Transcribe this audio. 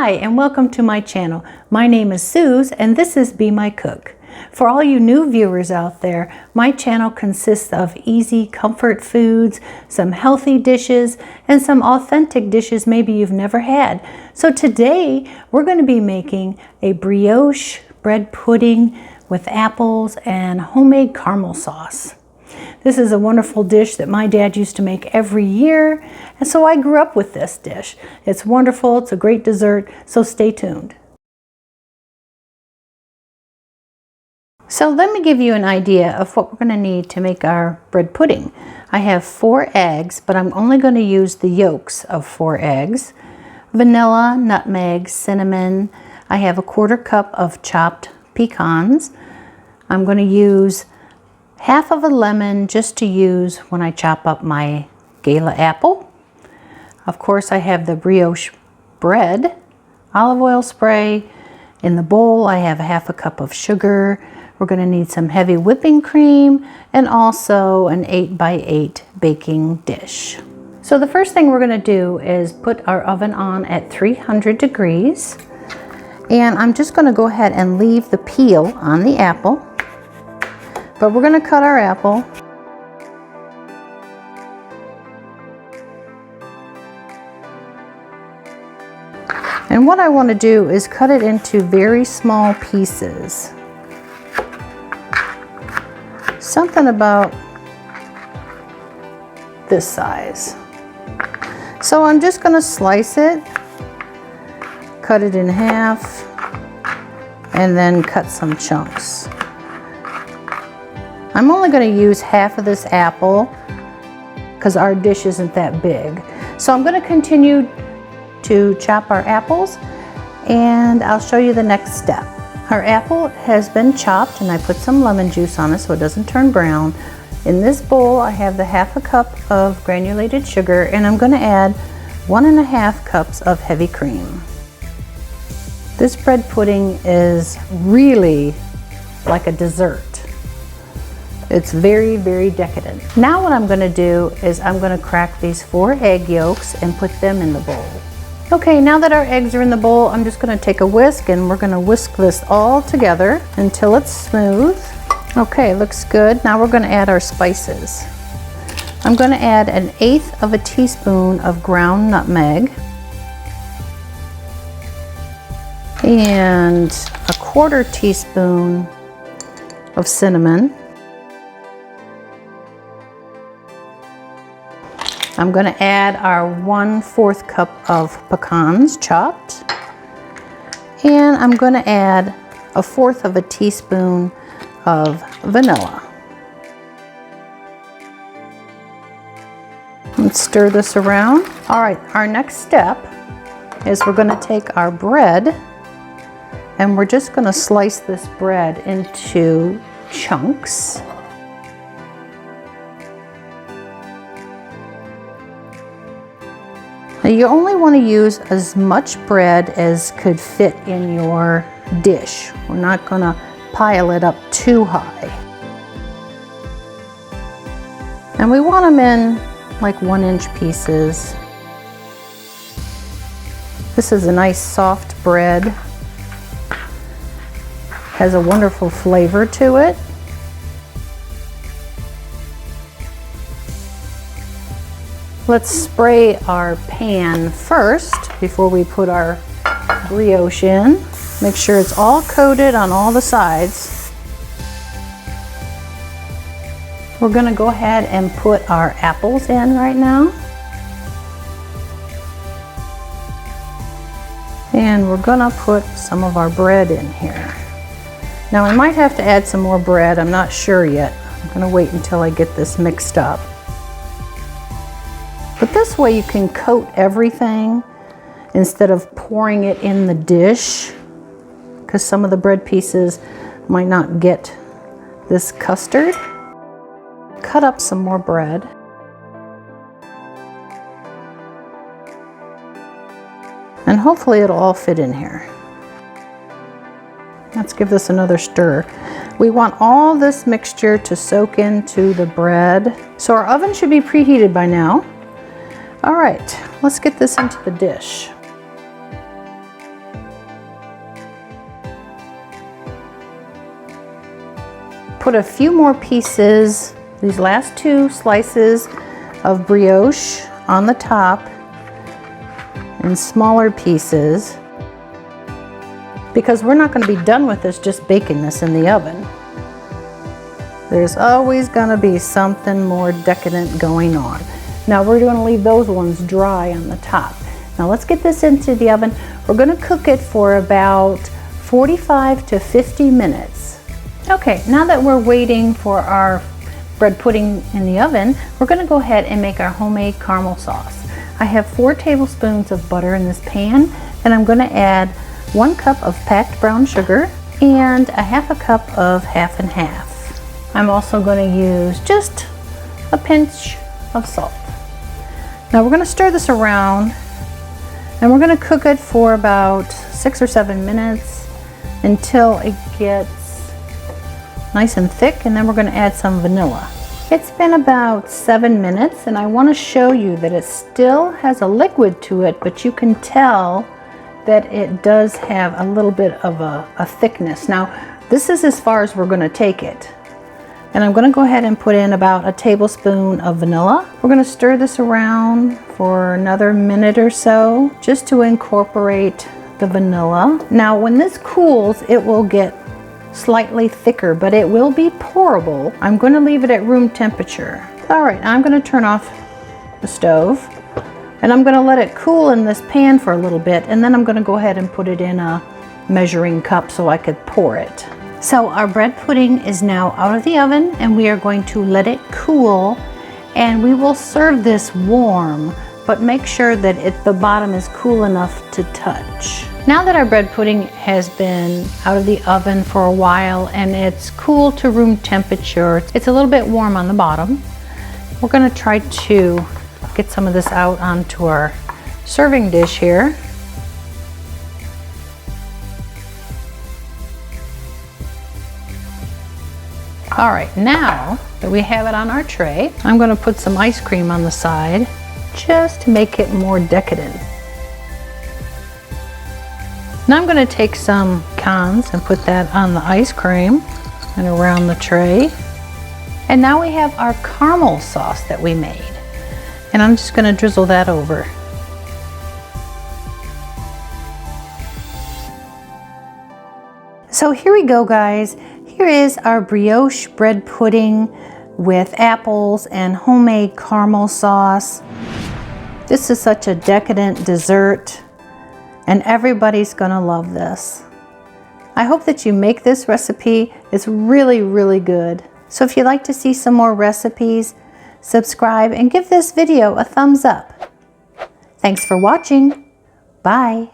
Hi, and welcome to my channel. My name is Suze, and this is Be My Cook. For all you new viewers out there, my channel consists of easy comfort foods, some healthy dishes, and some authentic dishes maybe you've never had. So today, we're going to be making a brioche bread pudding with apples and homemade caramel sauce. This is a wonderful dish that my dad used to make every year, and so I grew up with this dish. It's wonderful, it's a great dessert, so stay tuned. So let me give you an idea of what we're going to need to make our bread pudding. I have 4 eggs, but I'm only going to use the yolks of 4 eggs. Vanilla, nutmeg, cinnamon. I have a 1/4 cup of chopped pecans. I'm going to use half of a lemon just to use when I chop up my Gala apple. Of course, I have the brioche bread, olive oil spray. In the bowl, I have 1/2 cup of sugar. We're going to need some heavy whipping cream and also an 8x8 baking dish. So the first thing we're going to do is put our oven on at 300 degrees. And I'm just going to go ahead and leave the peel on the apple. But we're going to cut our apple. And what I want to do is cut it into very small pieces. Something about this size. So I'm just going to slice it, cut it in half, and then cut some chunks. I'm only going to use half of this apple because our dish isn't that big. So I'm going to continue to chop our apples, and I'll show you the next step. Our apple has been chopped, and I put some lemon juice on it so it doesn't turn brown. In this bowl, I have the 1/2 cup of granulated sugar, and I'm going to add 1.5 cups of heavy cream. This bread pudding is really like a dessert. It's very, very decadent. Now what I'm going to do is I'm going to crack these 4 egg yolks and put them in the bowl. Okay, now that our eggs are in the bowl, I'm just going to take a whisk and we're going to whisk this all together until it's smooth. Okay, looks good. Now we're going to add our spices. I'm going to add 1/8 of a teaspoon of ground nutmeg and 1/4 teaspoon of cinnamon. I'm going to add our 1/4 cup of pecans chopped, and I'm going to add 1/4 of a teaspoon of vanilla. Let's stir this around. All right, our next step is we're going to take our bread and we're just going to slice this bread into chunks. Now you only want to use as much bread as could fit in your dish. We're not going to pile it up too high. And we want them in like 1-inch pieces. This is a nice soft bread. Has a wonderful flavor to it. Let's spray our pan first before we put our brioche in. Make sure it's all coated on all the sides. We're going to go ahead and put our apples in right now. And we're going to put some of our bread in here. Now I might have to add some more bread, I'm not sure yet. I'm going to wait until I get this mixed up. But this way you can coat everything instead of pouring it in the dish, because some of the bread pieces might not get this custard. Cut up some more bread. And hopefully it'll all fit in here. Let's give this another stir. We want all this mixture to soak into the bread. So our oven should be preheated by now. All right, let's get this into the dish. put a few more pieces, these last 2 slices of brioche on the top in smaller pieces, because we're not going to be done with this just baking this in the oven. There's always going to be something more decadent going on. Now we're going to leave those ones dry on the top. Now let's get this into the oven. We're going to cook it for about 45 to 50 minutes. Okay, now that we're waiting for our bread pudding in the oven, we're going to go ahead and make our homemade caramel sauce. I have 4 tablespoons of butter in this pan, and I'm going to add 1 cup of packed brown sugar and a half a cup of half and half. I'm also going to use just a pinch of salt. Now we're going to stir this around, and we're going to cook it for about 6 or 7 minutes until it gets nice and thick, and then we're going to add some vanilla. It's been about 7 minutes, and I want to show you that it still has a liquid to it, but you can tell that it does have a little bit of a thickness. Now this is as far as we're going to take it. And I'm going to go ahead and put in about a tablespoon of vanilla. We're going to stir this around for another minute or so just to incorporate the vanilla. Now when this cools, it will get slightly thicker, but it will be pourable. I'm going to leave it at room temperature. All right, I'm going to turn off the stove, and I'm going to let it cool in this pan for a little bit, and then I'm going to go ahead and put it in a measuring cup so I could pour it. So our bread pudding is now out of the oven, and we are going to let it cool, and we will serve this warm, but make sure that the bottom is cool enough to touch. Now that our bread pudding has been out of the oven for a while and it's cool to room temperature, it's a little bit warm on the bottom, we're going to try to get some of this out onto our serving dish here. All right, now that we have it on our tray, I'm going to put some ice cream on the side just to make it more decadent. Now I'm going to take some pecans and put that on the ice cream and around the tray. And now we have our caramel sauce that we made. And I'm just going to drizzle that over. So here we go, guys. Here is our brioche bread pudding with apples and homemade caramel sauce. This is such a decadent dessert, and everybody's gonna love this. I hope that you make this recipe. It's really, really good. So if you'd like to see some more recipes, subscribe and give this video a thumbs up. Thanks for watching. Bye.